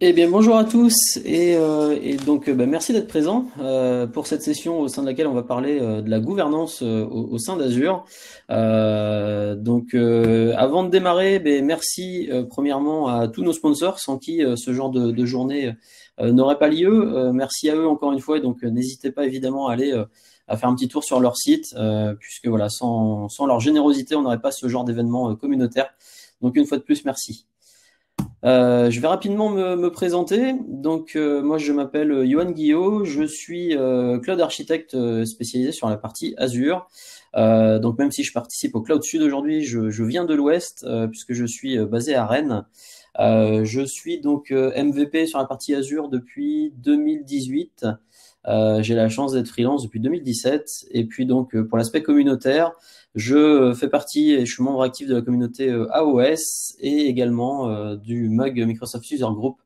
Eh bien, bonjour à tous et donc merci d'être présent pour cette session au sein de laquelle on va parler de la gouvernance au sein d'Azure. Avant de démarrer, merci premièrement à tous nos sponsors sans qui ce genre de journée n'aurait pas lieu. Merci à eux encore une fois et donc n'hésitez pas évidemment à aller à faire un petit tour sur leur site puisque voilà, sans leur générosité, on n'aurait pas ce genre d'événement communautaire. Donc une fois de plus, merci. Je vais rapidement me présenter. Moi, je m'appelle Johan Guillot. Je suis cloud architecte spécialisé sur la partie Azure. Donc, même si je participe au Cloud Sud aujourd'hui, je viens de l'Ouest puisque je suis basé à Rennes. Je suis donc MVP sur la partie Azure depuis 2018. J'ai la chance d'être freelance depuis 2017. Et puis donc pour l'aspect communautaire, je fais partie et je suis membre actif de la communauté AOS et également du MUG Microsoft User Group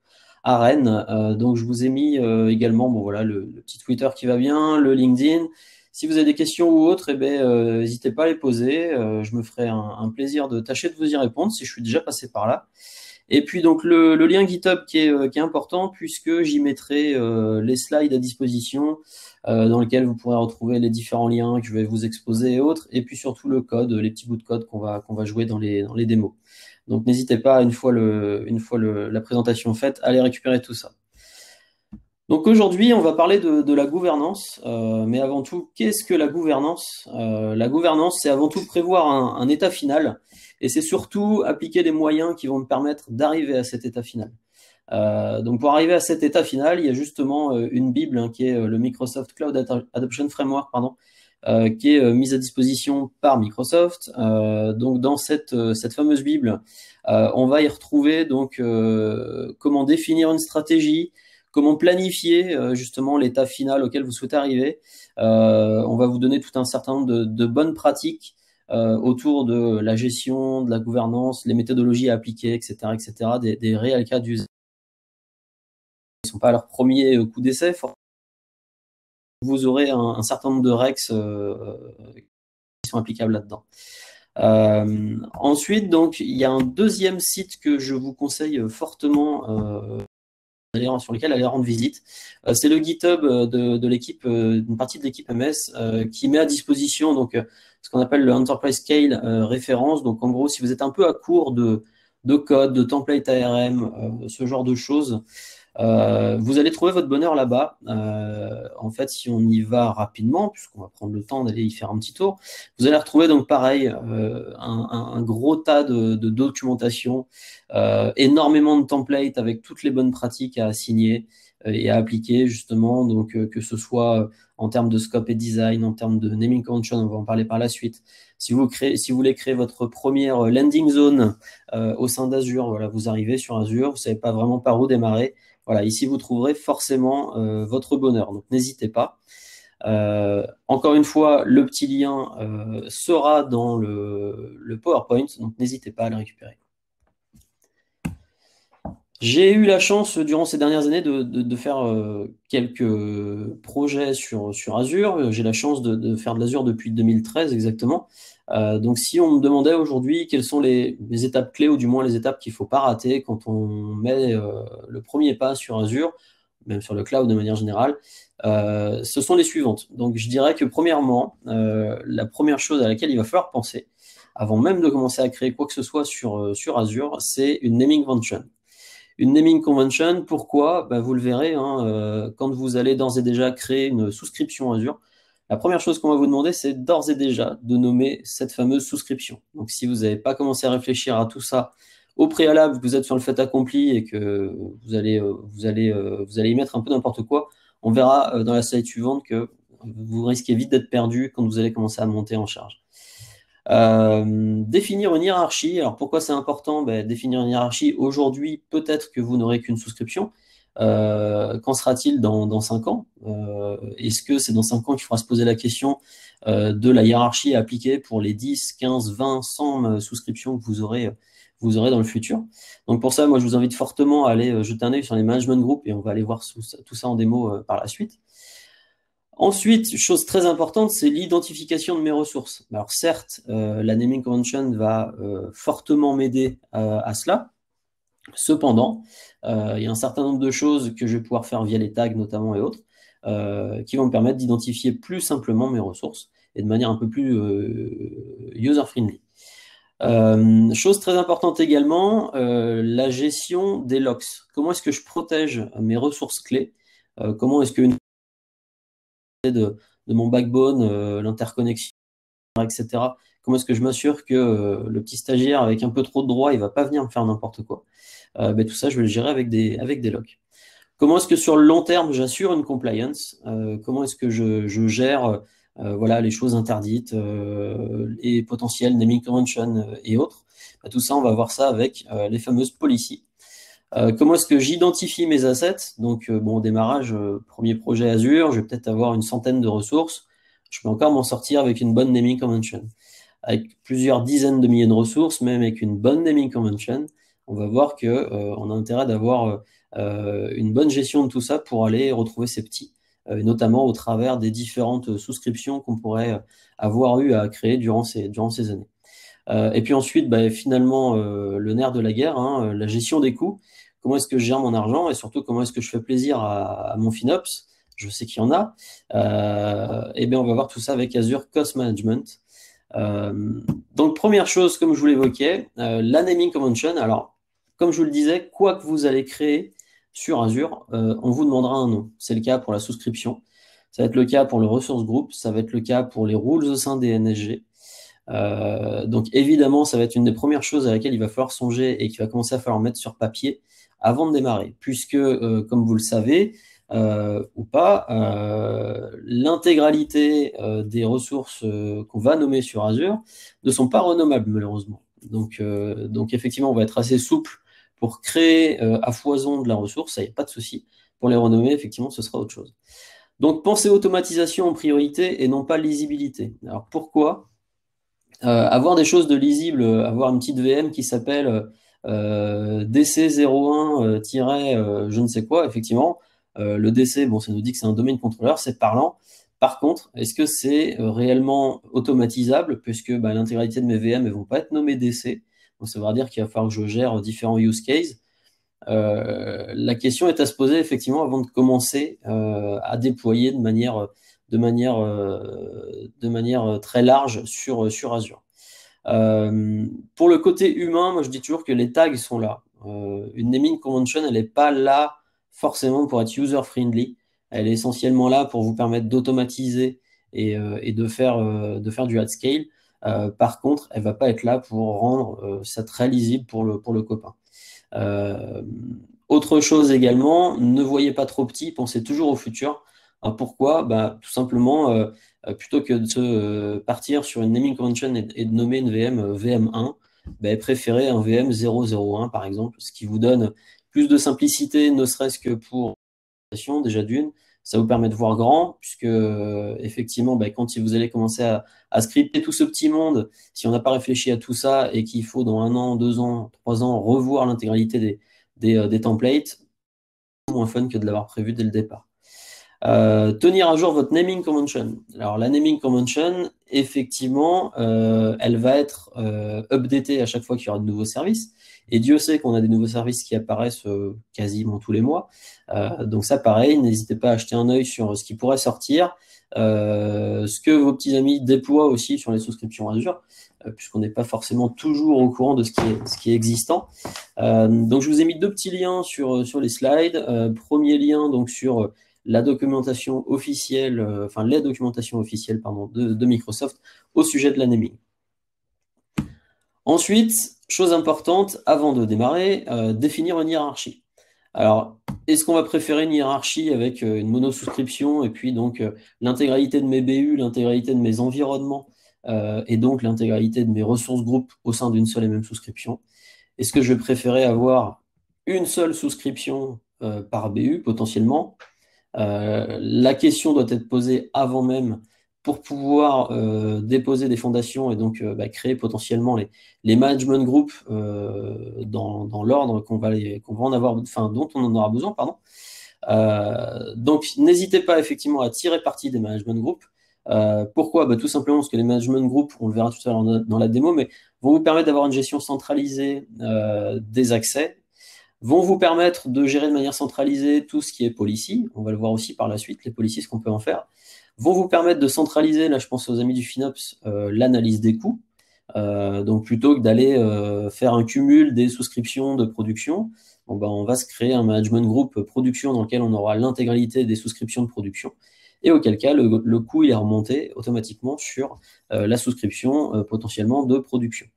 à Rennes. Donc je vous ai mis également bon voilà le petit Twitter qui va bien, le LinkedIn. Si vous avez des questions ou autres, n'hésitez pas à les poser. Je me ferai un plaisir de tâcher de vous y répondre si je suis déjà passé par là. Et puis donc le lien GitHub qui est important puisque j'y mettrai les slides à disposition dans lesquels vous pourrez retrouver les différents liens que je vais vous exposer et autres, et puis surtout le code, les petits bouts de code qu'on va jouer dans les démos. Donc n'hésitez pas la présentation faite à aller récupérer tout ça. Donc aujourd'hui, on va parler de la gouvernance, mais avant tout, qu'est-ce que la gouvernance? La gouvernance, c'est avant tout prévoir un état final, et c'est surtout appliquer les moyens qui vont me permettre d'arriver à cet état final. Donc pour arriver à cet état final, il y a justement une bible qui est le Microsoft Cloud Adoption Framework, pardon, qui est mise à disposition par Microsoft. Donc dans cette fameuse bible, on va y retrouver donc comment définir une stratégie, comment planifier justement l'état final auquel vous souhaitez arriver. On va vous donner tout un certain nombre de bonnes pratiques autour de la gestion, de la gouvernance, les méthodologies à appliquer, etc., etc., des réels cas d'usage. Ils ne sont pas à leur premier coup d'essai. Vous aurez un certain nombre de rex qui sont applicables là-dedans. Ensuite, donc, il y a un deuxième site que je vous conseille fortement sur lequel aller rendre visite. C'est le GitHub de l'équipe, une partie de l'équipe MS qui met à disposition donc ce qu'on appelle le Enterprise Scale référence. Donc en gros, si vous êtes un peu à court de code, de template ARM, ce genre de choses, vous allez trouver votre bonheur là-bas. En fait, si on y va rapidement, puisqu'on va prendre le temps d'aller y faire un petit tour, vous allez retrouver donc pareil un gros tas de documentation, énormément de templates avec toutes les bonnes pratiques à assigner et à appliquer justement. Donc que ce soit en termes de scope et design, en termes de naming convention, on va en parler par la suite. Si vous voulez créer votre première landing zone au sein d'Azure, voilà, vous arrivez sur Azure, vous savez pas vraiment par où démarrer. Voilà, ici vous trouverez forcément votre bonheur, donc n'hésitez pas. Encore une fois, le petit lien sera dans le PowerPoint, donc n'hésitez pas à le récupérer. J'ai eu la chance durant ces dernières années de faire quelques projets sur Azure. J'ai la chance de faire de l'Azure depuis 2013 exactement. Donc si on me demandait aujourd'hui quelles sont les étapes clés ou du moins les étapes qu'il ne faut pas rater quand on met le premier pas sur Azure, même sur le cloud de manière générale, ce sont les suivantes. Donc je dirais que premièrement, la première chose à laquelle il va falloir penser, avant même de commencer à créer quoi que ce soit sur Azure, c'est une naming convention. Une naming convention, pourquoi? Vous le verrez, hein, quand vous allez d'ores et déjà créer une souscription Azure, la première chose qu'on va vous demander, c'est d'ores et déjà de nommer cette fameuse souscription. Donc, si vous n'avez pas commencé à réfléchir à tout ça au préalable, que vous êtes sur le fait accompli et que vous allez y mettre un peu n'importe quoi, on verra dans la slide suivante que vous risquez vite d'être perdu quand vous allez commencer à monter en charge. Définir une hiérarchie. Alors pourquoi c'est important? Définir une hiérarchie. Aujourd'hui, peut-être que vous n'aurez qu'une souscription. Qu'en sera-t-il dans 5 ans? Est-ce que c'est dans 5 ans qu'il faudra se poser la question de la hiérarchie à appliquer pour les 10, 15, 20, 100 souscriptions que vous aurez dans le futur? Donc pour ça, moi, je vous invite fortement à aller jeter un œil sur les management groups et on va aller voir tout ça en démo par la suite. Ensuite, chose très importante, c'est l'identification de mes ressources. Alors certes, la naming convention va fortement m'aider à cela, Cependant, il y a un certain nombre de choses que je vais pouvoir faire via les tags notamment et autres, qui vont me permettre d'identifier plus simplement mes ressources et de manière un peu plus user-friendly. Chose très importante également, la gestion des locks. Comment est-ce que je protège mes ressources clés? Comment est-ce qu'une de mon backbone, l'interconnexion, etc. Comment est-ce que je m'assure que le petit stagiaire avec un peu trop de droits, il va pas venir me faire n'importe quoi? Ben, tout ça, je vais le gérer avec des locks. Comment est-ce que sur le long terme, j'assure une compliance? Comment est-ce que je gère voilà, les choses interdites, les potentiels naming convention et autres? Ben, tout ça, on va voir ça avec les fameuses policies. Comment est-ce que j'identifie mes assets? Donc, bon, au démarrage, premier projet Azure, je vais peut-être avoir une centaine de ressources. Je peux encore m'en sortir avec une bonne naming convention. Avec plusieurs dizaines de milliers de ressources, même avec une bonne naming convention, on va voir que on a intérêt d'avoir une bonne gestion de tout ça pour aller retrouver ces petits, notamment au travers des différentes souscriptions qu'on pourrait avoir eu à créer durant ces années. Et puis ensuite, bah, finalement, le nerf de la guerre, hein, la gestion des coûts. Comment est-ce que je gère mon argent et surtout comment est-ce que je fais plaisir à mon FinOps? Je sais qu'il y en a. Et bien, on va voir tout ça avec Azure Cost Management. Donc, première chose, comme je vous l'évoquais, la naming convention. Alors, comme je vous le disais, quoi que vous allez créer sur Azure, on vous demandera un nom. C'est le cas pour la souscription. Ça va être le cas pour le resource group. Ça va être le cas pour les rules au sein des NSG. Donc évidemment, ça va être une des premières choses à laquelle il va falloir songer et qu'il va commencer à falloir mettre sur papier avant de démarrer, puisque, comme vous le savez, ou pas, l'intégralité des ressources qu'on va nommer sur Azure ne sont pas renommables, malheureusement. Donc effectivement, on va être assez souple pour créer à foison de la ressource, ça n'y a pas de souci. Pour les renommer, effectivement, ce sera autre chose. Donc pensez automatisation en priorité et non pas lisibilité. Alors pourquoi? Avoir des choses de lisibles, avoir une petite VM qui s'appelle DC01 je ne sais quoi, effectivement, le DC, bon, ça nous dit que c'est un domaine contrôleur, c'est parlant. Par contre, est-ce que c'est réellement automatisable, puisque bah, l'intégralité de mes VM ne vont pas être nommées DC, donc ça veut dire qu'il va falloir que je gère différents use cases. La question est à se poser effectivement avant de commencer à déployer de manière très large sur Azure. Pour le côté humain, moi je dis toujours que les tags sont là. Une naming convention, elle n'est pas là forcément pour être user-friendly. Elle est essentiellement là pour vous permettre d'automatiser et de faire du at scale. Par contre, elle ne va pas être là pour rendre ça très lisible pour le copain. Autre chose également, ne voyez pas trop petit, pensez toujours au futur. Alors pourquoi? Bah, tout simplement, plutôt que de se partir sur une naming convention et de nommer une VM VM1, bah, préférez un VM 001 par exemple, ce qui vous donne plus de simplicité, ne serait-ce que pour déjà d'une. Ça vous permet de voir grand, puisque effectivement, bah, quand vous allez commencer à scripter tout ce petit monde, si on n'a pas réfléchi à tout ça et qu'il faut dans 1 an, 2 ans, 3 ans revoir l'intégralité des templates, c'est moins fun que de l'avoir prévu dès le départ. Tenir à jour votre naming convention. Alors la naming convention, effectivement, elle va être updatée à chaque fois qu'il y aura de nouveaux services. Et Dieu sait qu'on a des nouveaux services qui apparaissent quasiment tous les mois. Donc ça, pareil, n'hésitez pas à jeter un œil sur ce qui pourrait sortir, ce que vos petits amis déploient aussi sur les souscriptions Azure, puisqu'on n'est pas forcément toujours au courant de ce qui est existant. Donc je vous ai mis 2 petits liens sur les slides. Premier lien donc sur la documentation officielle, les documentations officielles pardon, de Microsoft au sujet de la naming. Ensuite, chose importante, avant de démarrer, définir une hiérarchie. Alors, est-ce qu'on va préférer une hiérarchie avec une mono-souscription et puis donc l'intégralité de mes BU, l'intégralité de mes environnements et donc l'intégralité de mes ressources groupes au sein d'une seule et même souscription? Est-ce que je vais préférer avoir une seule souscription par BU potentiellement? La question doit être posée avant même pour pouvoir déposer des fondations et donc créer potentiellement les management groups dans l'ordre qu'on va en avoir, dont on en aura besoin, pardon. Donc n'hésitez pas effectivement à tirer parti des management groups. Pourquoi? Tout simplement parce que les management groups, on le verra tout à l'heure dans la démo, mais vont vous permettre d'avoir une gestion centralisée des accès. vont vous permettre de gérer de manière centralisée tout ce qui est policy. On va le voir aussi par la suite, les policies, ce qu'on peut en faire. Vont vous permettre de centraliser, là je pense aux amis du FinOps, l'analyse des coûts. Donc plutôt que d'aller faire un cumul des souscriptions de production, bon, ben, on va se créer un management group production dans lequel on aura l'intégralité des souscriptions de production et auquel cas le coût il est remonté automatiquement sur la souscription potentiellement de production.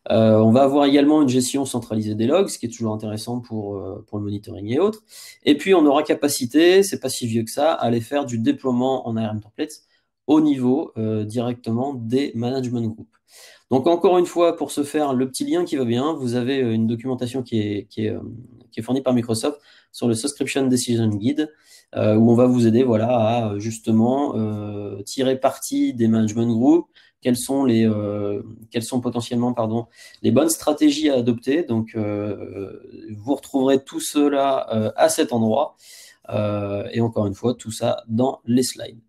On va avoir également une gestion centralisée des logs, ce qui est toujours intéressant pour le monitoring et autres. Et puis, on aura capacité, c'est pas si vieux que ça, à aller faire du déploiement en ARM templates au niveau directement des management groups. Donc, encore une fois, pour ce faire, le petit lien qui va bien, vous avez une documentation qui est fournie par Microsoft sur le Subscription Decision Guide, où on va vous aider voilà, à justement tirer parti des management groups, quelles sont potentiellement les bonnes stratégies à adopter. Donc, vous retrouverez tout cela à cet endroit. Et encore une fois, tout ça dans les slides.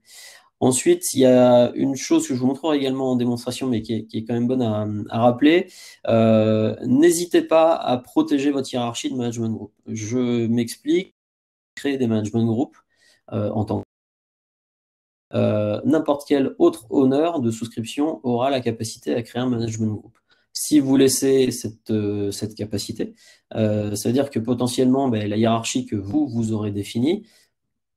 Ensuite, il y a une chose que je vous montrerai également en démonstration, mais qui est quand même bonne à rappeler. N'hésitez pas à protéger votre hiérarchie de management group. Je m'explique. Créer des management group en tant que n'importe quel autre owner de souscription aura la capacité à créer un management group. Si vous laissez cette capacité, ça veut dire que potentiellement, la hiérarchie que vous aurez définie,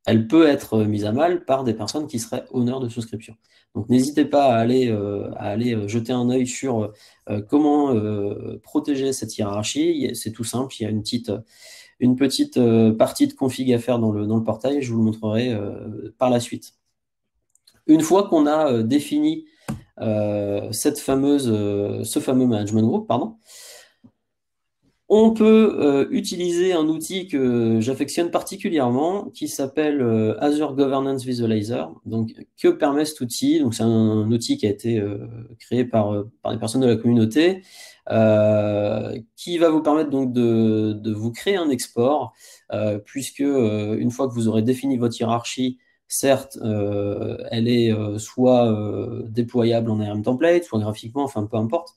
elle peut être mise à mal par des personnes qui seraient honneurs de souscription. Donc n'hésitez pas à aller jeter un œil sur comment protéger cette hiérarchie. C'est tout simple, il y a une petite partie de config à faire dans le portail, je vous le montrerai par la suite. Une fois qu'on a défini ce fameux management group, on peut utiliser un outil que j'affectionne particulièrement qui s'appelle Azure Governance Visualizer. Donc, que permet cet outil? Donc, c'est un outil qui a été créé par des personnes de la communauté qui va vous permettre donc de vous créer un export puisque une fois que vous aurez défini votre hiérarchie, certes, elle est soit déployable en ARM template, soit graphiquement, enfin peu importe.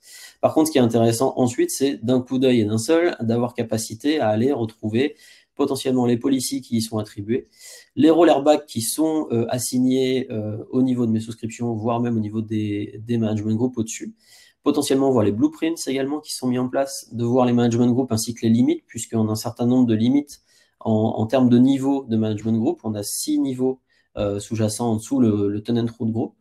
Par contre, ce qui est intéressant ensuite, c'est d'un coup d'œil et d'un seul, d'avoir capacité à aller retrouver potentiellement les policies qui y sont attribuées, les rollerback qui sont assignés au niveau de mes souscriptions, voire même au niveau des management groups au-dessus. Potentiellement voir les blueprints également qui sont mis en place, de voir les management groups ainsi que les limites, puisqu'on a un certain nombre de limites en termes de niveau de management group. On a 6 niveaux sous-jacent en dessous le tenant root group,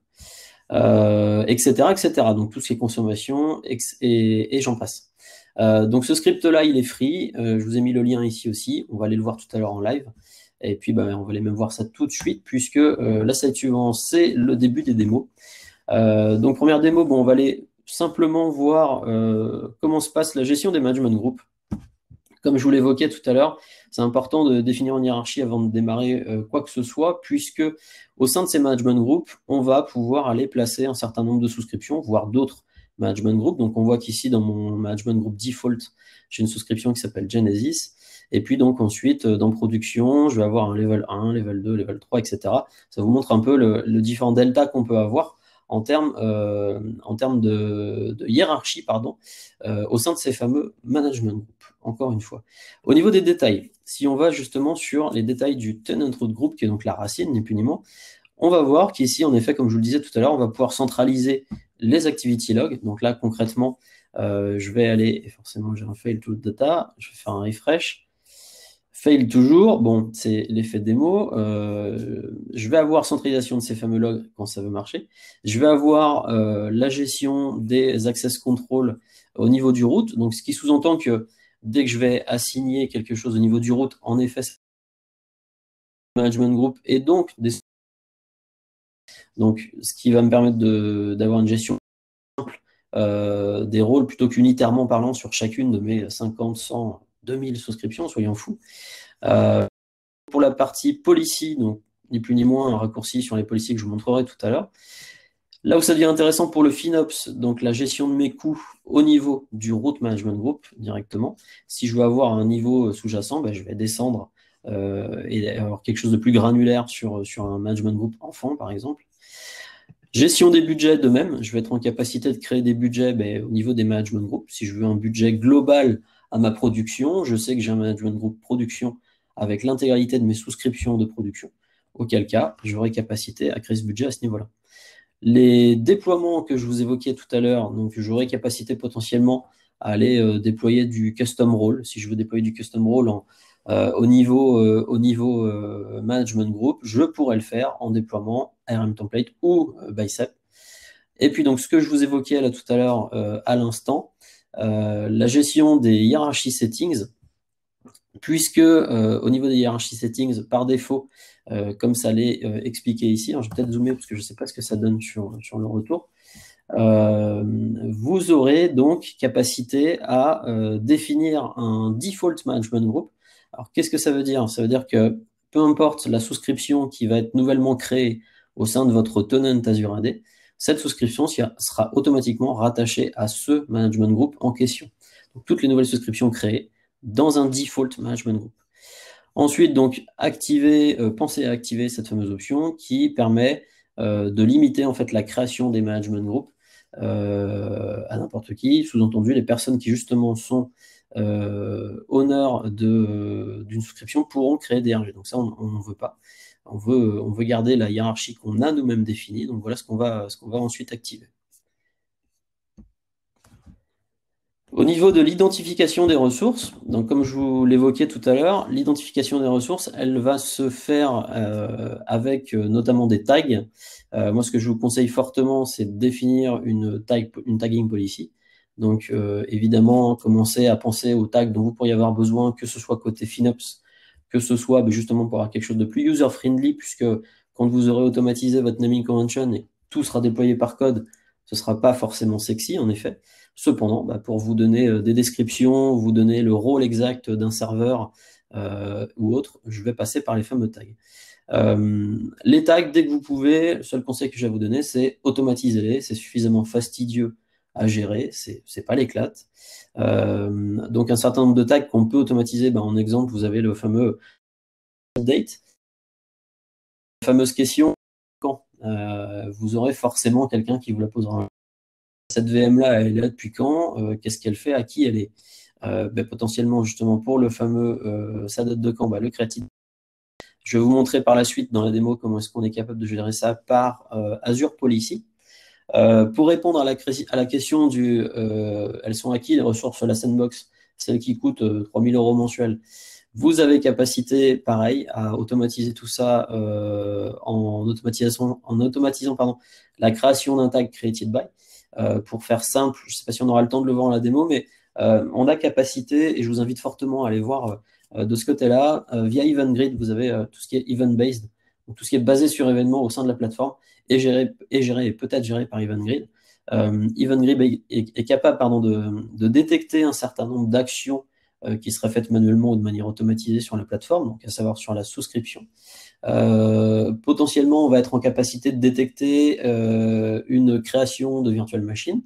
etc., etc. Donc tout ce qui est consommation et j'en passe. Donc ce script-là, il est free. Je vous ai mis le lien ici aussi. On va aller le voir tout à l'heure en live. Et puis, on va aller même voir ça tout de suite, puisque la slide suivante, c'est le début des démos. Donc première démo, on va aller simplement voir comment se passe la gestion des management groups. Comme je vous l'évoquais tout à l'heure, c'est important de définir une hiérarchie avant de démarrer quoi que ce soit, puisque au sein de ces management groups, on va pouvoir aller placer un certain nombre de souscriptions, voire d'autres management groups. Donc, on voit qu'ici, dans mon management group default, j'ai une souscription qui s'appelle Genesis. Et puis, donc, ensuite, dans production, je vais avoir un level 1, level 2, level 3, etc. Ça vous montre un peu le différent delta qu'on peut avoir en termes de hiérarchie au sein de ces fameux management groups, encore une fois. Au niveau des détails, si on va justement sur les détails du tenant root group, qui est donc la racine, ni plus ni moins, on va voir qu'ici, en effet, comme je vous le disais tout à l'heure, on va pouvoir centraliser les activity logs. Donc là, concrètement, je vais aller, et forcément j'ai un fail to data, je vais faire un refresh. Fail toujours, bon, c'est l'effet démo. Je vais avoir centralisation de ces fameux logs quand ça veut marcher. Je vais avoir la gestion des access control au niveau du root. Donc, ce qui sous-entend que dès que je vais assigner quelque chose au niveau du root, en effet, c'est le management group et donc ce qui va me permettre d'avoir une gestion simple des rôles plutôt qu'unitairement parlant sur chacune de mes 50, 100, 2000 souscriptions, soyons fous. Pour la partie policy, donc ni plus ni moins un raccourci sur les policies que je vous montrerai tout à l'heure. Là où ça devient intéressant pour le FinOps, donc la gestion de mes coûts au niveau du root management group directement. Si je veux avoir un niveau sous-jacent, je vais descendre et avoir quelque chose de plus granulaire sur un management group enfant, par exemple. Gestion des budgets de même, je vais être en capacité de créer des budgets au niveau des management groups. Si je veux un budget global à ma production. Je sais que j'ai un management group production avec l'intégralité de mes souscriptions de production, auquel cas, j'aurai capacité à créer ce budget à ce niveau-là. Les déploiements que je vous évoquais tout à l'heure, donc j'aurai capacité potentiellement à aller déployer du custom role. Si je veux déployer du custom role au niveau management group, je pourrais le faire en déploiement ARM template ou Bicep. Et puis donc ce que je vous évoquais là tout à l'heure à l'instant, la gestion des hiérarchies settings, puisque au niveau des hiérarchies settings, par défaut, comme ça l'est expliqué ici, alors je vais peut-être zoomer parce que je ne sais pas ce que ça donne sur le retour, vous aurez donc capacité à définir un default management group. Alors qu'est-ce que ça veut dire? Ça veut dire que peu importe la souscription qui va être nouvellement créée au sein de votre tenant Azure AD, cette souscription sera automatiquement rattachée à ce management group en question. Donc toutes les nouvelles souscriptions créées dans un default management group. Ensuite, donc, pensez à activer cette fameuse option qui permet de limiter en fait la création des management groups à n'importe qui. Sous-entendu, les personnes qui justement sont honneurs d'une souscription pourront créer des RG. Donc ça, on n'en veut pas. On veut garder la hiérarchie qu'on a nous-mêmes définie. Donc voilà ce qu'on va ensuite activer. Au niveau de l'identification des ressources, donc comme je vous l'évoquais tout à l'heure, l'identification des ressources, elle va se faire avec notamment des tags. Moi, ce que je vous conseille fortement, c'est de définir une tagging policy. Donc, évidemment, commencez à penser aux tags dont vous pourriez avoir besoin, que ce soit côté FinOps, que ce soit justement pour avoir quelque chose de plus user-friendly, puisque quand vous aurez automatisé votre naming convention et tout sera déployé par code, ce ne sera pas forcément sexy, en effet. Cependant, pour vous donner des descriptions, vous donner le rôle exact d'un serveur ou autre, je vais passer par les fameux tags. Les tags, dès que vous pouvez, le seul conseil que je vais vous donner, c'est automatisez-les. C'est suffisamment fastidieux à gérer, c'est pas l'éclate. Donc un certain nombre de tags qu'on peut automatiser, en exemple, vous avez le fameux update. La fameuse question, quand vous aurez forcément quelqu'un qui vous la posera. Cette VM-là, elle est là depuis quand? Qu'est-ce qu'elle fait? À qui elle est? Potentiellement, justement, pour le fameux ça date de quand? Le creative. Je vais vous montrer par la suite dans la démo comment est-ce qu'on est capable de gérer ça par Azure Policy. Pour répondre à la question du elles sont à qui les ressources sur la sandbox, celles qui coûtent 3 000 € mensuels, vous avez capacité, pareil, à automatiser tout ça en automatisant la création d'un tag created by. Pour faire simple, je ne sais pas si on aura le temps de le voir dans la démo, mais on a capacité, et je vous invite fortement à aller voir de ce côté-là, via Event Grid, vous avez tout ce qui est event-based, donc tout ce qui est basé sur événements au sein de la plateforme, et géré et peut-être géré par Event Grid. Event Grid est capable de détecter un certain nombre d'actions qui seraient faites manuellement ou de manière automatisée sur la plateforme, donc à savoir sur la souscription. Potentiellement, on va être en capacité de détecter une création de virtual machine,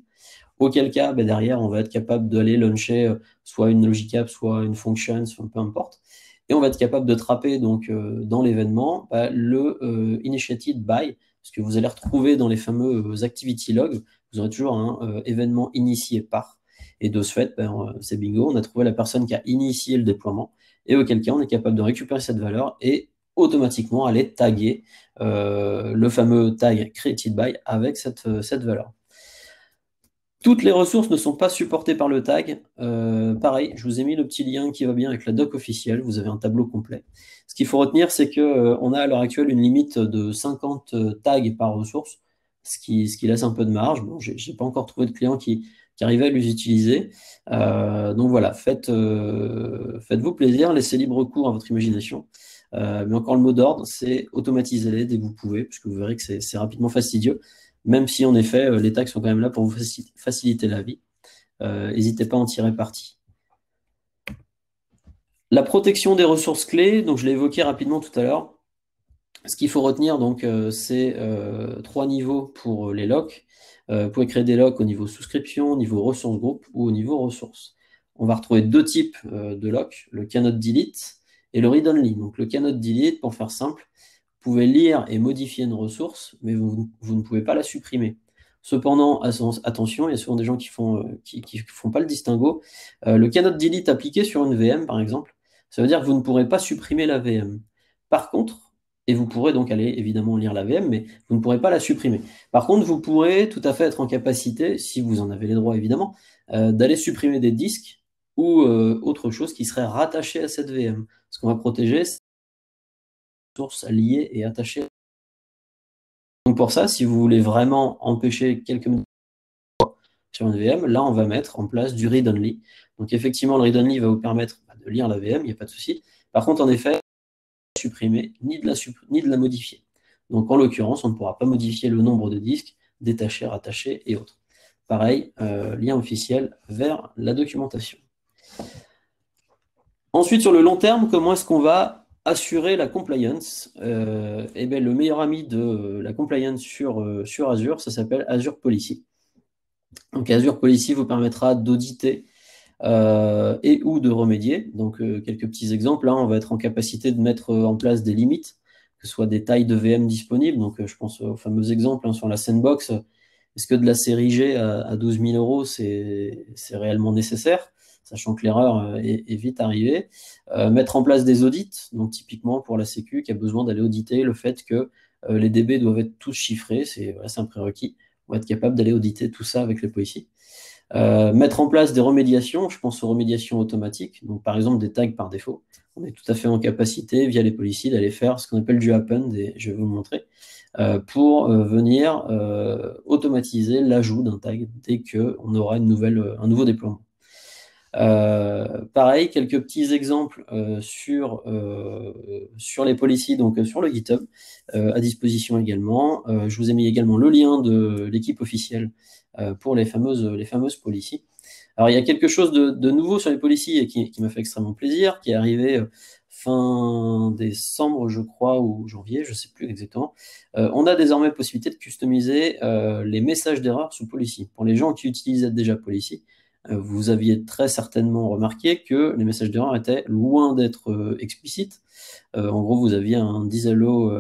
auquel cas, derrière, on va être capable d'aller launcher soit une logic app, soit une function, soit peu importe. Et on va être capable de trapper donc, dans l'événement le initiated by, parce que vous allez retrouver dans les fameux activity logs, vous aurez toujours un événement initié par. Et de ce fait, c'est bingo, on a trouvé la personne qui a initié le déploiement, et auquel cas, on est capable de récupérer cette valeur et automatiquement aller taguer le fameux tag created by avec cette valeur. Toutes les ressources ne sont pas supportées par le tag. Pareil, je vous ai mis le petit lien qui va bien avec la doc officielle. Vous avez un tableau complet. Ce qu'il faut retenir, c'est qu'on a à l'heure actuelle une limite de 50 tags par ressource, ce qui laisse un peu de marge. Bon, je n'ai pas encore trouvé de client qui arrivait à les utiliser. Donc voilà, faites-vous plaisir, laissez libre cours à votre imagination. Mais encore le mot d'ordre, c'est automatisez-les dès que vous pouvez, puisque vous verrez que c'est rapidement fastidieux. Même si, en effet, les tags sont quand même là pour vous faciliter la vie. N'hésitez pas à en tirer parti. La protection des ressources clés, donc je l'ai évoqué rapidement tout à l'heure. Ce qu'il faut retenir, donc, c'est 3 niveaux pour les locks. Vous pouvez créer des locks au niveau souscription, au niveau ressources groupe ou au niveau ressources. On va retrouver 2 types de locks, le cannot delete et le read only. Donc le cannot delete, pour faire simple, vous pouvez lire et modifier une ressource, mais vous ne pouvez pas la supprimer. Cependant, attention, il y a souvent des gens qui font pas le distinguo. Le cannot delete appliqué sur une VM, par exemple, ça veut dire que vous ne pourrez pas supprimer la VM. Par contre, et vous pourrez donc aller évidemment lire la VM, mais vous ne pourrez pas la supprimer. Par contre, vous pourrez tout à fait être en capacité, si vous en avez les droits évidemment, d'aller supprimer des disques ou autre chose qui serait rattaché à cette VM. Ce qu'on va protéger, c'est les sources liées et attachées. Donc pour ça, si vous voulez vraiment empêcher quelques sur une VM, là on va mettre en place du read-only. Donc effectivement, le read-only va vous permettre de lire la VM, il n'y a pas de souci. Par contre, en effet, supprimer ni de la modifier. Donc en l'occurrence, on ne pourra pas modifier le nombre de disques, détacher, rattacher et autres. Pareil, lien officiel vers la documentation. Ensuite, sur le long terme, comment est-ce qu'on va assurer la compliance? Eh bien, le meilleur ami de la compliance sur Azure, ça s'appelle Azure Policy. Donc Azure Policy vous permettra d'auditer et ou de remédier. Donc quelques petits exemples, là on va être en capacité de mettre en place des limites, que ce soit des tailles de VM disponibles. Donc je pense au fameux exemple sur la Sandbox. Est-ce que de la série G à 12 000 euros, c'est réellement nécessaire, sachant que l'erreur est vite arrivée? Mettre en place des audits, donc typiquement pour la Sécu qui a besoin d'aller auditer le fait que les DB doivent être tous chiffrés, c'est un prérequis. On va être capable d'aller auditer tout ça avec les policies. Mettre en place des remédiations, je pense aux remédiations automatiques, donc par exemple des tags par défaut. On est tout à fait en capacité, via les policies, d'aller faire ce qu'on appelle du append, et je vais vous le montrer, pour venir automatiser l'ajout d'un tag dès qu'on aura un nouveau déploiement. Pareil, quelques petits exemples sur les policies, donc sur le GitHub, à disposition également. Je vous ai mis également le lien de l'équipe officielle pour les fameuses policies. Alors, il y a quelque chose de nouveau sur les policies et qui m'a fait extrêmement plaisir, qui est arrivé fin décembre, je crois, ou janvier, je ne sais plus exactement. On a désormais la possibilité de customiser les messages d'erreur sous policy. Pour les gens qui utilisaient déjà policy, vous aviez très certainement remarqué que les messages d'erreur étaient loin d'être explicites. En gros, vous aviez un disallow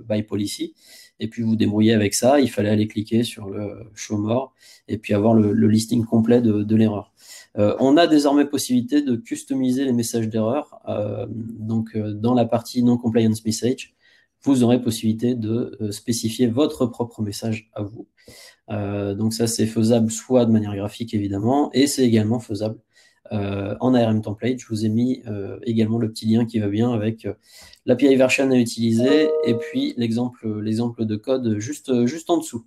by policy, et puis vous débrouillez avec ça. Il fallait aller cliquer sur le show more, et puis avoir le listing complet de l'erreur. On a désormais possibilité de customiser les messages d'erreur. Donc, dans la partie non-compliance message, vous aurez possibilité de spécifier votre propre message à vous. Donc ça, c'est faisable soit de manière graphique, évidemment, et c'est également faisable en ARM template. Je vous ai mis également le petit lien qui va bien avec l'API version à utiliser et puis l'exemple de code juste en dessous.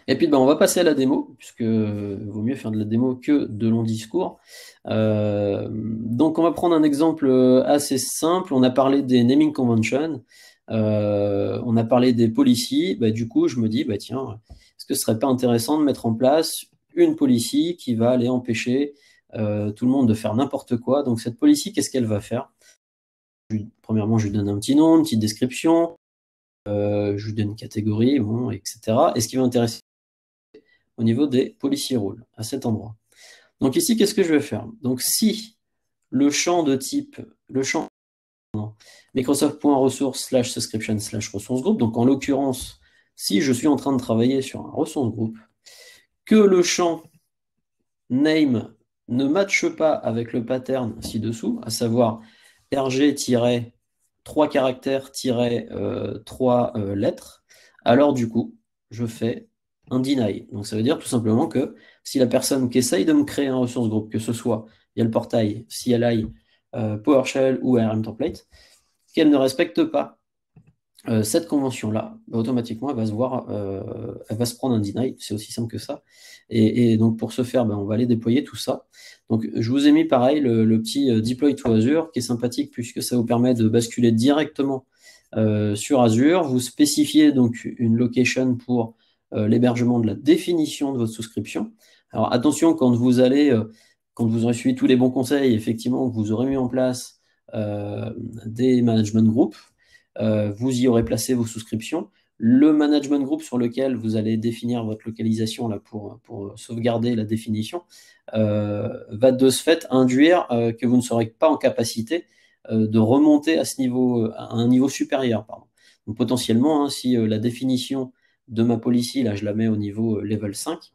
Et puis, on va passer à la démo, puisque vaut mieux faire de la démo que de longs discours. Donc, on va prendre un exemple assez simple. On a parlé des naming conventions, on a parlé des policies. Du coup, je me dis, tiens, est-ce que ce serait pas intéressant de mettre en place une policy qui va aller empêcher tout le monde de faire n'importe quoi? Donc, cette policy, qu'est-ce qu'elle va faire? Premièrement, je lui donne un petit nom, une petite description, je lui donne une catégorie, etc. Et ce qui va intéresser au niveau des policy rules, à cet endroit. Donc ici, qu'est-ce que je vais faire? Donc si le champ de type, Microsoft.ressources/subscription/ressource group, donc en l'occurrence, si je suis en train de travailler sur un ressource group, que le champ name ne matche pas avec le pattern ci-dessous, à savoir RG-3 caractères-3 lettres, alors du coup, je fais un deny. Donc ça veut dire tout simplement que si la personne qui essaye de me créer un ressource group, que ce soit via le portail CLI, PowerShell ou ARM template, qu'elle ne respecte pas cette convention-là, automatiquement, elle va se prendre un deny. C'est aussi simple que ça. Et donc, pour ce faire, on va aller déployer tout ça. Donc, je vous ai mis pareil le petit deploy to Azure qui est sympathique puisque ça vous permet de basculer directement sur Azure. Vous spécifiez donc une location pour l'hébergement de la définition de votre souscription. Alors, attention, quand vous aurez suivi tous les bons conseils, effectivement, vous aurez mis en place des management groups. Vous y aurez placé vos souscriptions. Le management group sur lequel vous allez définir votre localisation là, pour sauvegarder la définition va de ce fait induire que vous ne serez pas en capacité de remonter à un niveau supérieur. Pardon. Donc potentiellement, si la définition de ma policy, là je la mets au niveau level 5,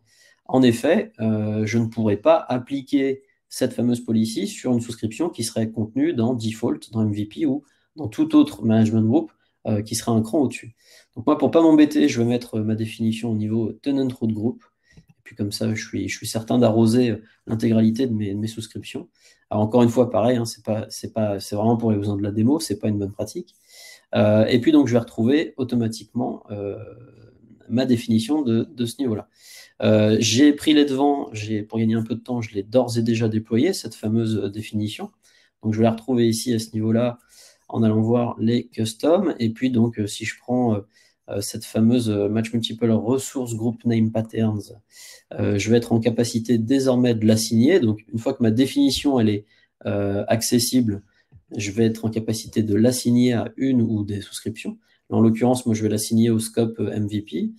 en effet, je ne pourrais pas appliquer cette fameuse policy sur une souscription qui serait contenue dans Default, dans MVP ou dans tout autre management group qui serait un cran au-dessus. Donc moi, pour pas m'embêter, je vais mettre ma définition au niveau tenant root group. Et puis comme ça, je suis certain d'arroser l'intégralité de mes souscriptions. Alors encore une fois, pareil, hein, c'est vraiment pour les besoins de la démo, c'est pas une bonne pratique. Et puis donc je vais retrouver automatiquement ma définition de ce niveau-là. J'ai pris les devants, pour gagner un peu de temps, je l'ai d'ores et déjà déployé, cette fameuse définition. Donc je vais la retrouver ici à ce niveau-là en allant voir les customs. Et puis donc si je prends cette fameuse match multiple resource group name patterns, je vais être en capacité désormais de l'assigner. Donc une fois que ma définition elle est accessible, je vais être en capacité de l'assigner à une ou des souscriptions. En l'occurrence, moi je vais l'assigner au scope MVP.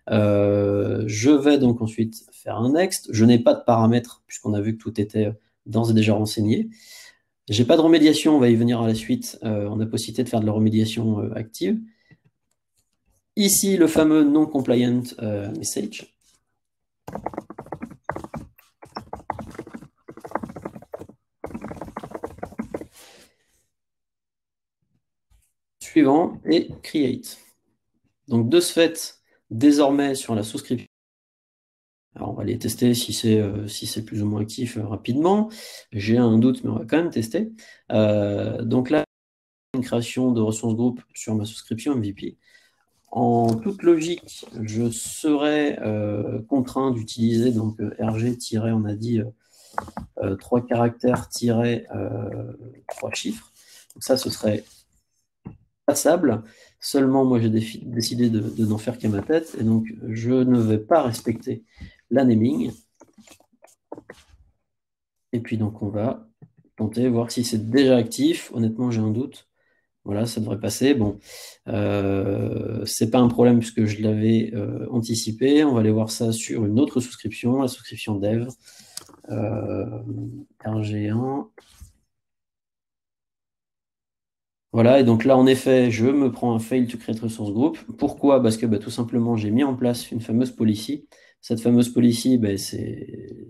Je vais donc ensuite faire un next. Je n'ai pas de paramètres puisqu'on a vu que tout était d'ores et déjà renseigné. J'ai pas de remédiation, on va y venir à la suite. On a possibilité de faire de la remédiation active. Ici, le fameux non-compliant message. Suivant et create. Donc de ce fait, désormais sur la souscription, alors on va les tester si c'est plus ou moins actif rapidement. J'ai un doute, mais on va quand même tester. Donc là, une création de ressources groupe sur ma souscription MVP. En toute logique, je serais contraint d'utiliser donc RG- on a dit 3 caractères 3 chiffres. Donc ça, ce serait passable. Seulement, moi, j'ai décidé de n'en faire qu'à ma tête. Et donc, je ne vais pas respecter la naming. Et puis, donc, on va tenter, voir si c'est déjà actif. Honnêtement, j'ai un doute. Voilà, ça devrait passer. Bon, c'est pas un problème puisque je l'avais anticipé. On va aller voir ça sur une autre souscription, la souscription dev. RG1. Voilà, et donc là, en effet, je me prends un fail to create resource group. Pourquoi? Parce que tout simplement, j'ai mis en place une fameuse policy. Cette fameuse policy,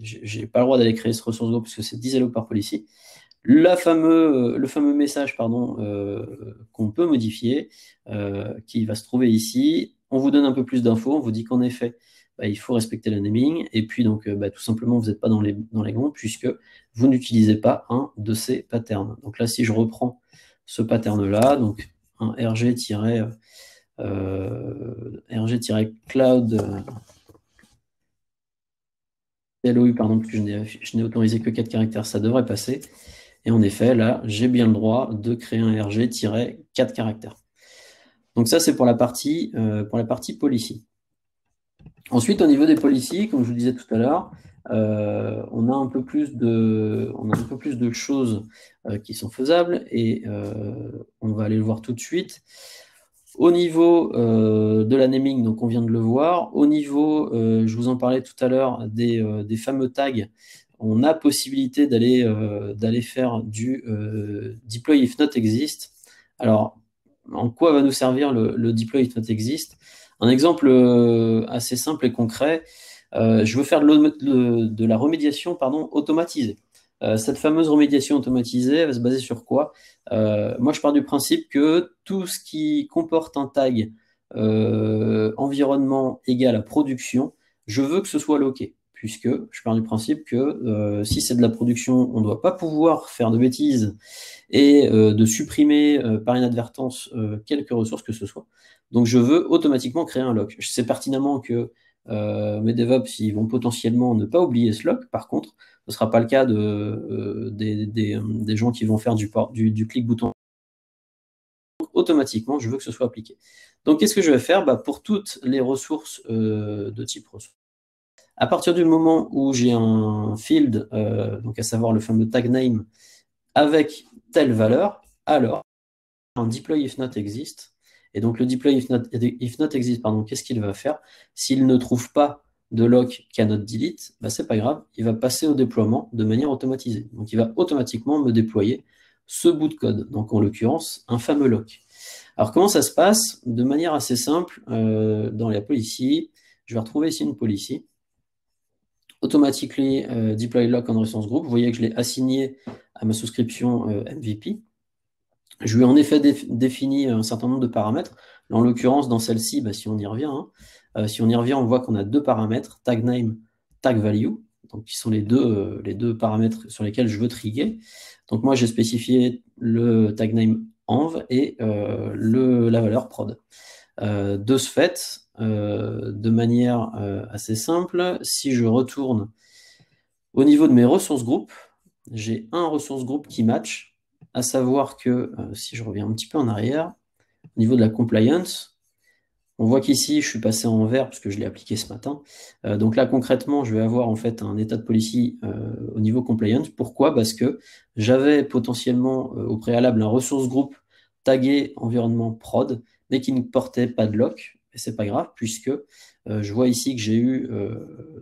j'ai pas le droit d'aller créer ce resource group parce que c'est disallow par policy. Le fameux message qu'on peut modifier, qui va se trouver ici. On vous donne un peu plus d'infos, on vous dit qu'en effet, il faut respecter la naming, et puis donc tout simplement, vous n'êtes pas dans les gonds, puisque vous n'utilisez pas un de ces patterns. Donc là, si je reprends ce pattern-là, donc un RG-cloud LOU, pardon, parce que je n'ai autorisé que 4 caractères, ça devrait passer. Et en effet, là, j'ai bien le droit de créer un RG-4 caractères. Donc ça, c'est pour la partie policy. Ensuite, au niveau des policies, comme je vous disais tout à l'heure, on a un peu plus de choses qui sont faisables et on va aller le voir tout de suite. Au niveau de la naming, donc on vient de le voir. Au niveau, je vous en parlais tout à l'heure, des fameux tags, on a possibilité d'aller faire du deploy if not exist. Alors, en quoi va nous servir le deploy if not exist? Un exemple assez simple et concret, je veux faire de la remédiation automatisée. Cette fameuse remédiation automatisée, elle va se baser sur quoi? Moi, je pars du principe que tout ce qui comporte un tag environnement égal à production, je veux que ce soit loqué, puisque je pars du principe que si c'est de la production, on ne doit pas pouvoir faire de bêtises et de supprimer par inadvertance quelques ressources que ce soit. Donc, je veux automatiquement créer un lock. Je sais pertinemment que mes DevOps, ils vont potentiellement ne pas oublier ce lock. Par contre, ce ne sera pas le cas des gens qui vont faire du clic-bouton. Automatiquement, je veux que ce soit appliqué. Donc, qu'est-ce que je vais faire? Pour toutes les ressources de type ressources, à partir du moment où j'ai un field, donc à savoir le fameux tag name, avec telle valeur, alors un deploy if not exist. Et donc le deploy if not exist, qu'est-ce qu'il va faire? S'il ne trouve pas de lock cannot delete, c'est pas grave, il va passer au déploiement de manière automatisée. Donc il va automatiquement me déployer ce bout de code, donc en l'occurrence un fameux lock. Alors comment ça se passe? De manière assez simple, dans la policy, je vais retrouver ici une policy. Automatically deploy lock on response group. Vous voyez que je l'ai assigné à ma souscription MVP. Je lui ai en effet défini un certain nombre de paramètres. Là, en l'occurrence, dans celle-ci, bah, si on y revient, si on y revient, on voit qu'on a deux paramètres, tag name, tag value, donc qui sont les deux paramètres sur lesquels je veux triguer. Donc moi, j'ai spécifié le tag name env et la valeur prod. De ce fait, de manière assez simple, si je retourne au niveau de mes ressources groupes, j'ai un ressource groupe qui match, à savoir que, si je reviens un petit peu en arrière, au niveau de la compliance, on voit qu'ici, je suis passé en vert parce que je l'ai appliqué ce matin. Donc là, concrètement, je vais avoir en fait un état de policy au niveau compliance. Pourquoi? Parce que j'avais potentiellement au préalable un ressource groupe tagué environnement prod, mais qui ne portait pas de lock. Et c'est pas grave, puisque je vois ici que j'ai eu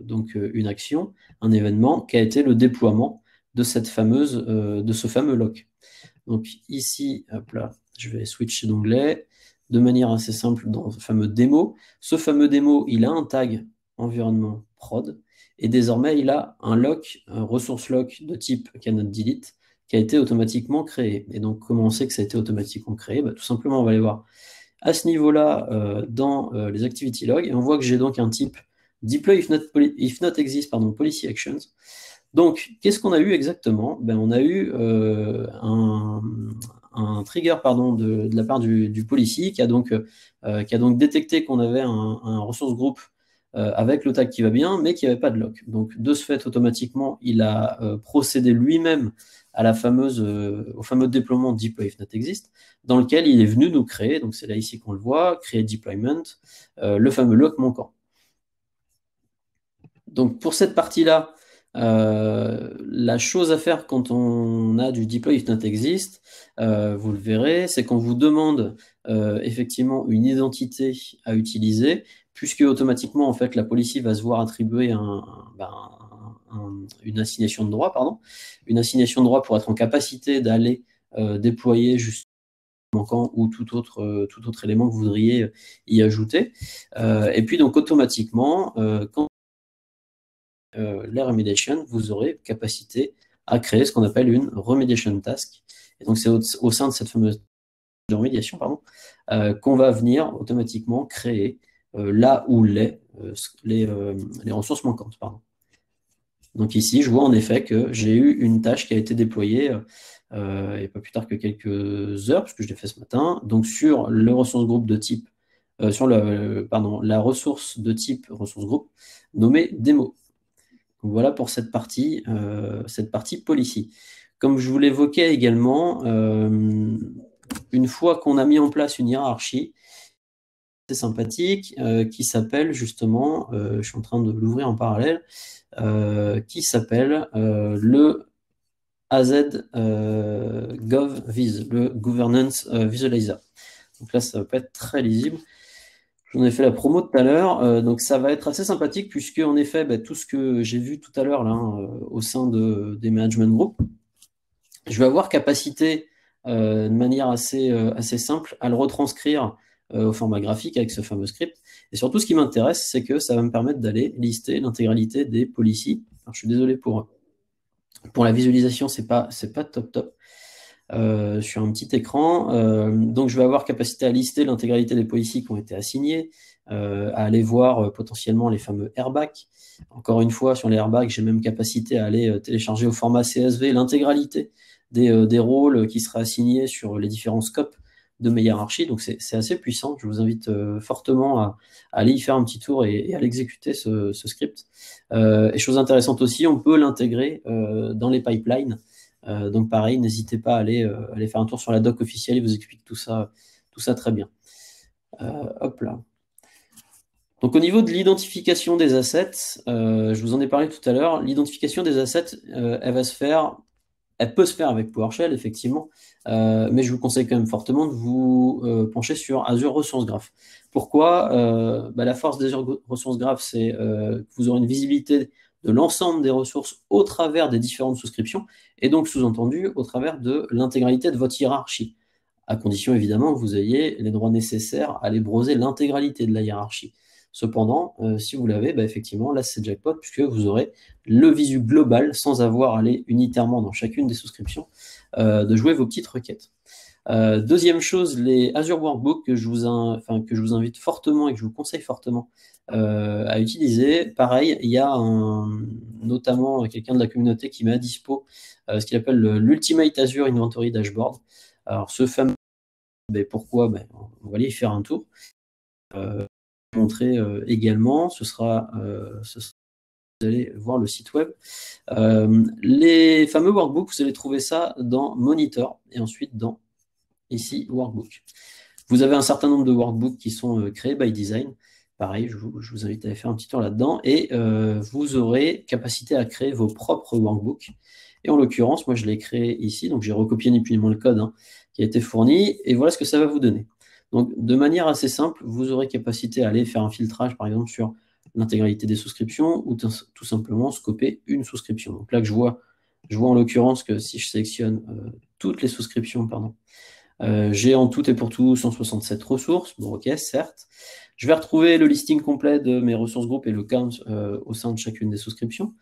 donc une action, un événement, qui a été le déploiement de cette de ce fameux lock. Donc ici, hop là, je vais switcher d'onglet de manière assez simple dans ce fameux démo. Ce fameux démo, il a un tag environnement prod et désormais il a un lock, un ressource lock de type cannot delete qui a été automatiquement créé. Et donc comment on sait que ça a été automatiquement créé? Tout simplement, on va aller voir à ce niveau-là dans les activity logs et on voit que j'ai donc un type deploy if not exist, policy actions. Donc, qu'est-ce qu'on a eu exactement? On a eu un trigger de la part du policy qui a donc détecté qu'on avait un ressource group avec le tag qui va bien, mais qui n'avait pas de lock. Donc, de ce fait, automatiquement, il a procédé lui-même à au fameux déploiement deploy if not exist, dans lequel il est venu nous créer, donc c'est là ici qu'on le voit, créer deployment, le fameux lock manquant. Donc, pour cette partie-là, la chose à faire quand on a du deploy if not exist, vous le verrez, c'est qu'on vous demande effectivement une identité à utiliser, puisque automatiquement, en fait, la policy va se voir attribuer une assignation de droit, une assignation de droit pour être en capacité d'aller déployer juste manquant ou tout autre élément que vous voudriez y ajouter. Et puis donc automatiquement, quand la remediation, vous aurez capacité à créer ce qu'on appelle une remediation task. Et donc, c'est au sein de cette fameuse remediation qu'on va venir automatiquement créer là où les ressources manquantes. Donc ici, je vois en effet que j'ai eu une tâche qui a été déployée et pas plus tard que quelques heures, puisque je l'ai fait ce matin, donc sur le ressource groupe de type, la ressource de type ressource groupe nommée démo. Donc voilà pour cette partie policy. Comme je vous l'évoquais également, une fois qu'on a mis en place une hiérarchie, c'est sympathique, qui s'appelle justement, je suis en train de l'ouvrir en parallèle, qui s'appelle le AZ GovVis, le Governance Visualizer. Donc là, ça va pas être très lisible. J'en ai fait la promo tout à l'heure, donc ça va être assez sympathique puisque en effet, tout ce que j'ai vu tout à l'heure là au sein des management group, je vais avoir capacité de manière assez simple à le retranscrire au format graphique avec ce fameux script. Et surtout, ce qui m'intéresse, c'est que ça va me permettre d'aller lister l'intégralité des policies. Alors, je suis désolé pour la visualisation, c'est pas top. Sur un petit écran. Donc, je vais avoir capacité à lister l'intégralité des policies qui ont été assignées, à aller voir potentiellement les fameux airbags. Encore une fois, sur les airbags, j'ai même capacité à aller télécharger au format CSV l'intégralité des rôles qui seraient assignés sur les différents scopes de mes hiérarchies. Donc, c'est assez puissant. Je vous invite fortement à aller y faire un petit tour et à l'exécuter, ce script. Et chose intéressante aussi, on peut l'intégrer dans les pipelines. Donc pareil, n'hésitez pas à aller faire un tour sur la doc officielle, il vous explique tout ça très bien. Hop là. Donc au niveau de l'identification des assets, je vous en ai parlé tout à l'heure, l'identification des assets, elle peut se faire avec PowerShell, effectivement, mais je vous conseille quand même fortement de vous pencher sur Azure Resource Graph. Pourquoi? La force d'Azure Resource Graph, c'est que vous aurez une visibilité de l'ensemble des ressources au travers des différentes souscriptions, et donc sous-entendu au travers de l'intégralité de votre hiérarchie, à condition évidemment que vous ayez les droits nécessaires à aller browser l'intégralité de la hiérarchie. Cependant, si vous l'avez, effectivement, là c'est jackpot, puisque vous aurez le visu global sans avoir à aller unitairement dans chacune des souscriptions, de jouer vos petites requêtes. Deuxième chose, les Azure Workbook que je vous invite fortement et que je vous conseille fortement à utiliser. Pareil, il y a notamment quelqu'un de la communauté qui met à dispo ce qu'il appelle l'Ultimate Azure Inventory Dashboard. Alors ce fameux, pourquoi on va aller y faire un tour. Montrer également, vous allez voir le site web. Les fameux workbooks, vous allez trouver ça dans Monitor et ensuite dans ici Workbook. Vous avez un certain nombre de workbooks qui sont créés by design. Pareil, je vous invite à aller faire un petit tour là-dedans et vous aurez capacité à créer vos propres workbooks. Et en l'occurrence, moi je l'ai créé ici, donc j'ai recopié ni plus ni moins le code qui a été fourni et voilà ce que ça va vous donner. Donc de manière assez simple, vous aurez capacité à aller faire un filtrage par exemple sur l'intégralité des souscriptions ou tout simplement scoper une souscription. Donc là que je vois en l'occurrence que si je sélectionne toutes les souscriptions, j'ai en tout et pour tout 167 ressources. Bon, ok, certes. Je vais retrouver le listing complet de mes ressources groupes et le count au sein de chacune des souscriptions.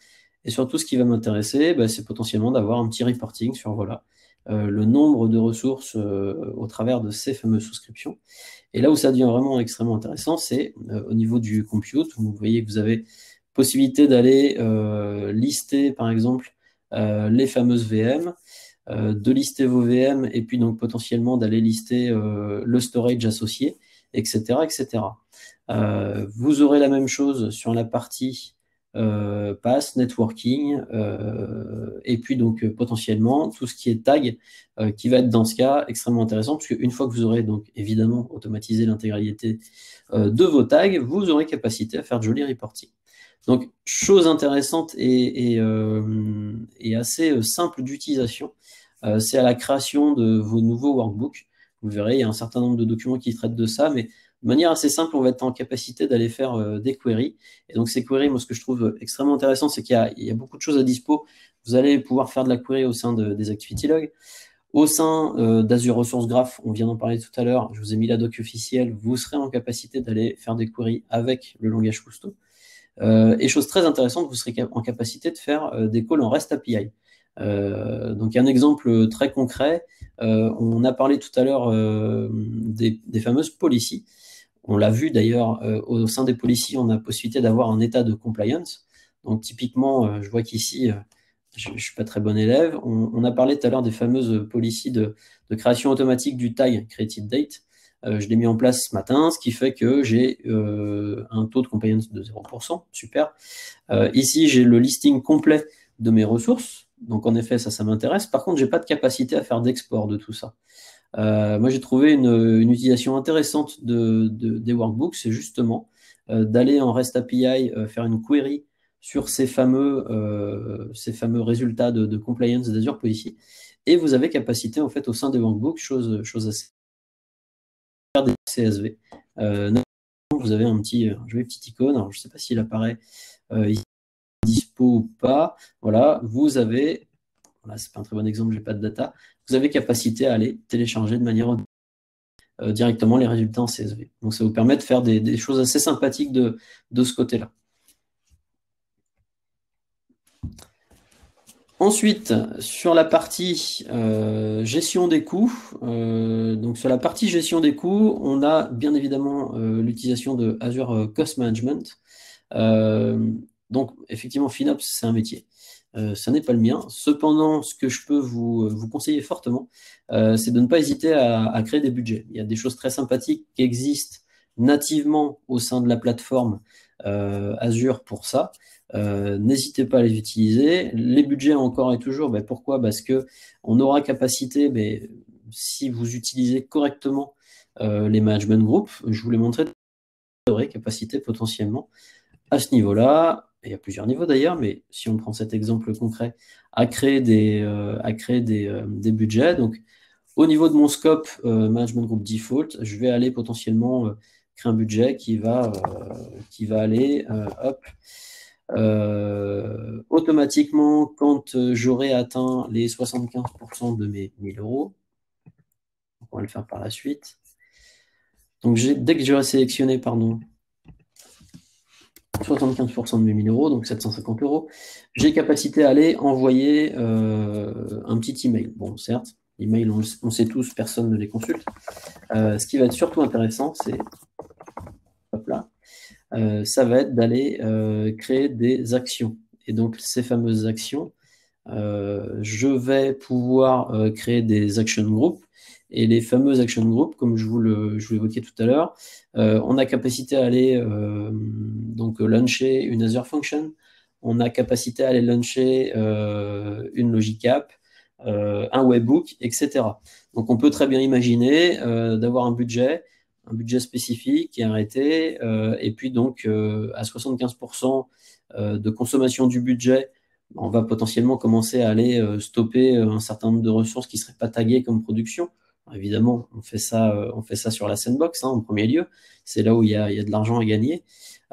Et surtout, ce qui va m'intéresser, c'est potentiellement d'avoir un petit reporting sur le nombre de ressources au travers de ces fameuses souscriptions. Et là où ça devient vraiment extrêmement intéressant, c'est au niveau du compute. Vous voyez que vous avez possibilité d'aller lister, par exemple, les fameuses VM, de lister vos VM et puis donc potentiellement d'aller lister le storage associé, etc. etc. Vous aurez la même chose sur la partie pass, networking, et puis donc potentiellement tout ce qui est tag qui va être dans ce cas extrêmement intéressant, puisque une fois que vous aurez donc évidemment automatisé l'intégralité de vos tags, vous aurez capacité à faire de jolis reporting. Donc, chose intéressante et assez simple d'utilisation, c'est à la création de vos nouveaux workbooks. Vous verrez, il y a un certain nombre de documents qui traitent de ça, mais de manière assez simple, on va être en capacité d'aller faire des queries. Et donc, ces queries, moi, ce que je trouve extrêmement intéressant, c'est qu'il y a beaucoup de choses à dispo. Vous allez pouvoir faire de la query au sein des activity logs. Au sein d'Azure Resource Graph, on vient d'en parler tout à l'heure, je vous ai mis la doc officielle, vous serez en capacité d'aller faire des queries avec le langage Cousteau. Et chose très intéressante, vous serez en capacité de faire des calls en REST API. Donc un exemple très concret, on a parlé tout à l'heure des fameuses policies. On l'a vu d'ailleurs au sein des policies, on a possibilité d'avoir un état de compliance. Donc typiquement, je vois qu'ici, je ne suis pas très bon élève, on a parlé tout à l'heure des fameuses policies de création automatique du tag created date. Je l'ai mis en place ce matin, ce qui fait que j'ai un taux de compliance de 0%, super. Ici, j'ai le listing complet de mes ressources, donc en effet, ça m'intéresse. Par contre, je n'ai pas de capacité à faire d'export de tout ça. Moi, j'ai trouvé une utilisation intéressante des workbooks, c'est justement d'aller en REST API faire une query sur ces fameux résultats de compliance d'Azure Policy, et vous avez capacité en fait au sein des workbooks, chose assez des CSV. Vous avez un joli petit icône, alors je ne sais pas s'il apparaît ici, dispo ou pas. Voilà, vous avez, voilà, c'est pas un très bon exemple, j'ai pas de data, vous avez capacité à aller télécharger de manière directement les résultats en CSV. Donc ça vous permet de faire des choses assez sympathiques de ce côté-là. Ensuite, sur la partie gestion des coûts, donc sur la partie gestion des coûts, on a bien évidemment l'utilisation de Azure Cost Management. Donc effectivement, FinOps, c'est un métier. Ça n'est pas le mien. Cependant, ce que je peux vous conseiller fortement, c'est de ne pas hésiter à créer des budgets. Il y a des choses très sympathiques qui existent nativement au sein de la plateforme Azure pour ça. N'hésitez pas à les utiliser. Les budgets encore et toujours, pourquoi? Parce que on aura capacité, si vous utilisez correctement les management groups, je vous l'ai montré, vous aurez capacité potentiellement à ce niveau-là, et il y a plusieurs niveaux d'ailleurs, mais si on prend cet exemple concret, à créer des budgets. Donc au niveau de mon scope management group default, je vais aller potentiellement créer un budget qui va aller hop, automatiquement, quand j'aurai atteint les 75% de mes 1000 euros, on va le faire par la suite. Donc, dès que j'aurai sélectionné, pardon, 75% de mes 1000 euros, donc 750 euros, j'ai capacité à aller envoyer un petit email. Bon, certes, email, on sait tous, personne ne les consulte. Ce qui va être surtout intéressant, c'est, hop là, ça va être d'aller créer des actions. Et donc, ces fameuses actions, je vais pouvoir créer des action groups. Et les fameuses action groups, comme je vous l'évoquais tout à l'heure, on a capacité à aller donc launcher une Azure Function, on a capacité à aller launcher une Logic App, un webbook, etc. Donc on peut très bien imaginer d'avoir un budget spécifique qui est arrêté, et puis donc à 75% de consommation du budget, on va potentiellement commencer à aller stopper un certain nombre de ressources qui ne seraient pas taguées comme production. Alors, évidemment, on fait ça sur la sandbox en premier lieu. C'est là où il y a de l'argent à gagner.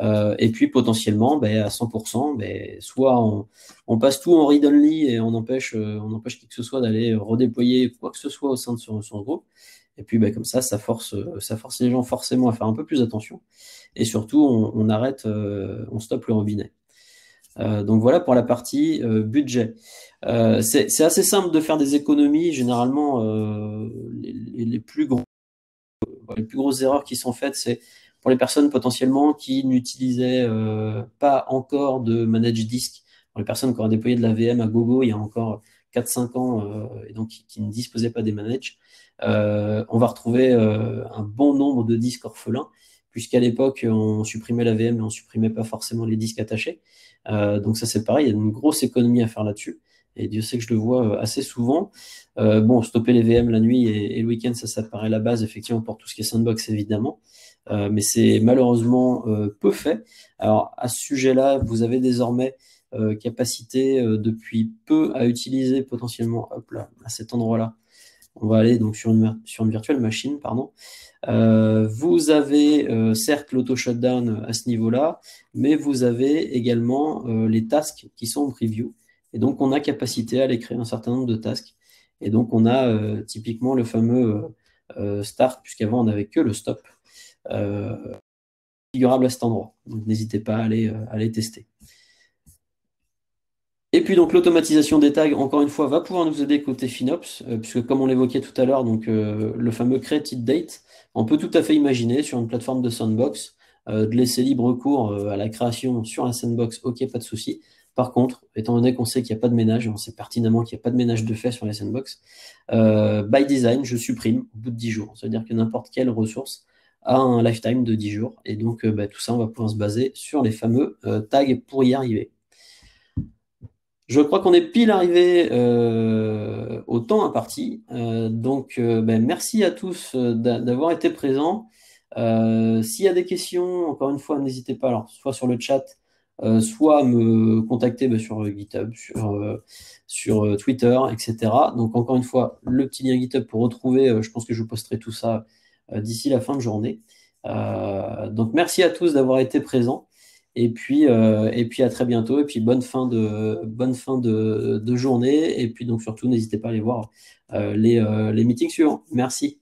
Et puis potentiellement, à 100%, soit on passe tout en read-only et on empêche qui que ce soit d'aller redéployer quoi que ce soit au sein de son groupe. Et puis comme ça force les gens forcément à faire un peu plus attention. Et surtout, on arrête, on stoppe le robinet. Donc voilà pour la partie budget. C'est assez simple de faire des économies. Généralement, les plus grosses erreurs qui sont faites, c'est pour les personnes potentiellement qui n'utilisaient pas encore de manage disk. Pour les personnes qui ont déployé de la VM à gogo il y a encore 4-5 ans et donc qui ne disposaient pas des manage, on va retrouver un bon nombre de disques orphelins, puisqu'à l'époque, on supprimait la VM, mais on supprimait pas forcément les disques attachés. Donc ça, c'est pareil, il y a une grosse économie à faire là-dessus. Et Dieu sait que je le vois assez souvent. Bon, stopper les VM la nuit et le week-end, ça paraît la base, effectivement, pour tout ce qui est sandbox, évidemment. Mais c'est malheureusement peu fait. Alors, à ce sujet-là, vous avez désormais capacité depuis peu à utiliser potentiellement, hop là, à cet endroit-là. On va aller donc sur une virtual machine, pardon. Vous avez certes l'auto-shutdown à ce niveau-là, mais vous avez également les tasks qui sont en preview. Et donc, on a capacité à aller créer un certain nombre de tasks. Et donc, on a typiquement le fameux start, puisqu'avant, on n'avait que le stop, configurable à cet endroit. Donc, n'hésitez pas à aller tester. Et puis donc l'automatisation des tags, encore une fois, va pouvoir nous aider côté FinOps, puisque comme on l'évoquait tout à l'heure, donc le fameux created date, on peut tout à fait imaginer sur une plateforme de sandbox de laisser libre cours à la création sur un sandbox, ok, pas de souci. Par contre, étant donné qu'on sait qu'il n'y a pas de ménage, et on sait pertinemment qu'il n'y a pas de ménage de fait sur les sandbox, by design, je supprime au bout de 10 jours. C'est-à-dire que n'importe quelle ressource a un lifetime de 10 jours. Et donc tout ça, on va pouvoir se baser sur les fameux tags pour y arriver. Je crois qu'on est pile arrivé au temps imparti. Donc, merci à tous d'avoir été présents. S'il y a des questions, encore une fois, n'hésitez pas, alors, soit sur le chat, soit à me contacter sur GitHub, sur Twitter, etc. Donc, encore une fois, le petit lien GitHub pour retrouver, je pense que je posterai tout ça d'ici la fin de journée. Donc, merci à tous d'avoir été présents. Et puis à très bientôt. Et puis bonne fin de journée. Et puis donc surtout, n'hésitez pas à aller voir les meetings suivants. Merci.